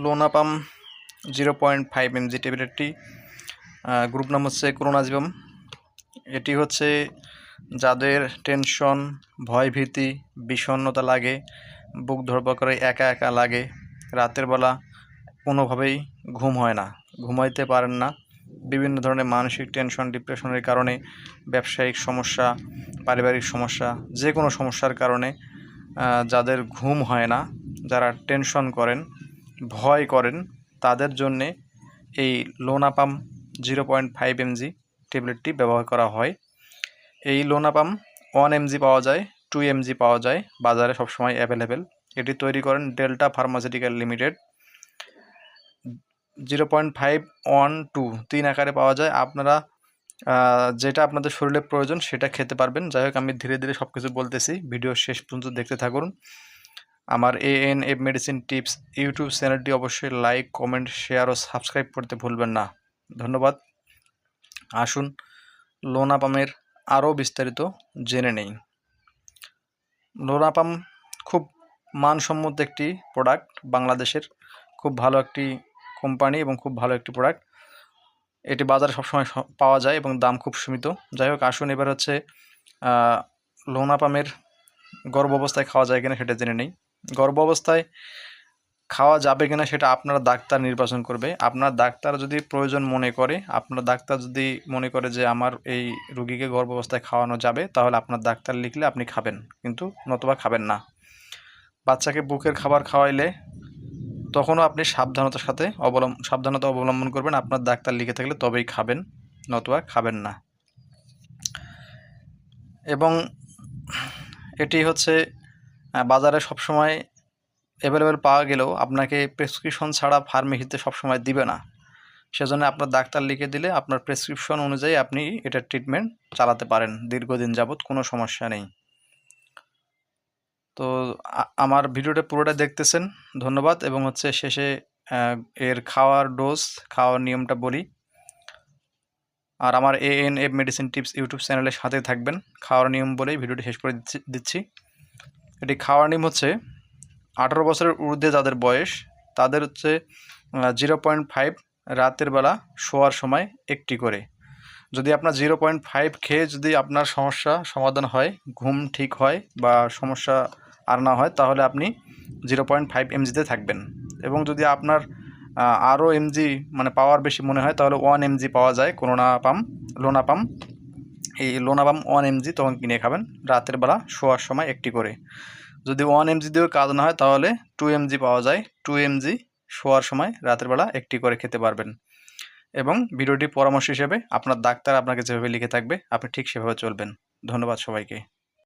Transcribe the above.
লোনাপাম 0.5 mg ট্যাবলেটটি group নাম হচ্ছে ক্লোনাজিপাম। এটি হচ্ছে যাদের টেনশন, ভয়ভীতি, বিষণ্ণতা লাগে, বুক ধড়ফড় করে, একা একা লাগে, রাতের বেলা কোনোভাবেই ঘুম হয় না, ঘুমাইতে পারেন না, বিভিন্ন ধরনের মানসিক টেনশন, ডিপ্রেশনের কারণে, ব্যবসায়িক সমস্যা, পারিবারিক সমস্যা, যে কোনো সমস্যার কারণে যাদের ঘুম হয় না, যারা টেনশন করেন, ভয় করেন, তাদের জন্যে এই লোনাপাম 0.5 mg ট্যাবলেটটি ব্যবহার করা হয়। এই লোনাপাম 1 mg পাওয়া যায়, 2 mg পাওয়া যায়, বাজারে সবসময় অ্যাভেলেবেল। এটি তৈরি করেন ডেল্টা ফার্মাসিউটিক্যাল লিমিটেড। 0.5, 1, 2 3 আকারে পাওয়া যায়। আপনারা যেটা আপনাদের শরীরে প্রয়োজন সেটা খেতে পারবেন। যাই হোক, আমি ধীরে ধীরে সব কিছু বলতেছি, ভিডিও শেষ পর্যন্ত দেখতে থাকুন। আমার ANF মেডিসিন টিপস ইউটিউব চ্যানেলটি অবশ্যই লাইক, কমেন্ট, শেয়ার ও সাবস্ক্রাইব করতে ভুলবেন না। ধন্যবাদ। আসুন লোনাপামের আরও বিস্তারিত জেনে নেই। লোনাপাম খুব মানসম্মত একটি প্রোডাক্ট, বাংলাদেশের খুব ভালো একটি কোম্পানি এবং খুব ভালো একটি প্রোডাক্ট। এটি বাজারে সবসময় পাওয়া যায় এবং দাম খুব সীমিত। যাই হোক, আসুন এবার হচ্ছে লোনাপামের গর্ভ অবস্থায় খাওয়া যায় কিনা সেটা জেনে নেই। গর্ভ অবস্থায় খাওয়া যাবে কিনা সেটা আপনার ডাক্তার নির্বাচন করবে। আপনার ডাক্তার যদি প্রয়োজন মনে করে, আপনার ডাক্তার যদি মনে করে যে আমার এই রুগীকে গর্ভ অবস্থায় খাওয়ানো যাবে, তাহলে আপনার ডাক্তার লিখলে আপনি খাবেন, কিন্তু নতুবা খাবেন না। বাচ্চাকে বুকের খাবার খাওয়াইলে তখনও আপনি সাবধানতা অবলম্বন করবেন। আপনার ডাক্তার লিখে থাকলে তবেই খাবেন, নতুবা খাবেন না। এবং এটি হচ্ছে বাজারে সবসময় অ্যাভেলেবেল পাওয়া গেলেও আপনাকে প্রেসক্রিপশন ছাড়া ফার্মেসিতে সবসময় দিবে না। সেজন্য আপনার ডাক্তার লিখে দিলে আপনার প্রেসক্রিপশন অনুযায়ী আপনি এটার ট্রিটমেন্ট চালাতে পারেন দীর্ঘদিন যাবৎ, কোনো সমস্যা নেই। তো আমার ভিডিওটা পুরোটা দেখতেছেন, ধন্যবাদ। এবং হচ্ছে শেষে এর খাওয়ার নিয়মটা বলি। আর আমার ANF মেডিসিন টিপস ইউটিউব চ্যানেলের সাথে থাকবেন। খাওয়ার নিয়ম বলেই ভিডিওটি শেষ করে দিচ্ছি। এটি খাওয়ার নিয়ম হচ্ছে 18 বছরের ঊর্ধ্বে যাদের বয়স, তাদের হচ্ছে 0.5 রাতের বেলা শোয়ার সময় একটি করে। যদি আপনার 0.5 খেয়ে যদি আপনার সমস্যা সমাধান হয়, ঘুম ঠিক হয় বা সমস্যা আর না হয়, তাহলে আপনি 0.5 mgতে থাকবেন। এবং যদি আপনার আরও mg মানে পাওয়ার বেশি মনে হয়, তাহলে 1 mg পাওয়া যায় লোনাপাম। এই লোনাপাম 1 mg তখন কিনে খাবেন, রাতের বেলা শোয়ার সময় একটি করে। যদি 1 mg দিয়েও কাজ না হয়, তাহলে 2 mg পাওয়া যায়, 2 mg শোয়ার সময় রাতের বেলা একটি করে খেতে পারবেন। এবং ভিডিওটি পরামর্শ হিসেবে আপনার ডাক্তার আপনাকে যেভাবে লিখে থাকবে আপনি ঠিক সেভাবে চলবেন। ধন্যবাদ সবাইকে।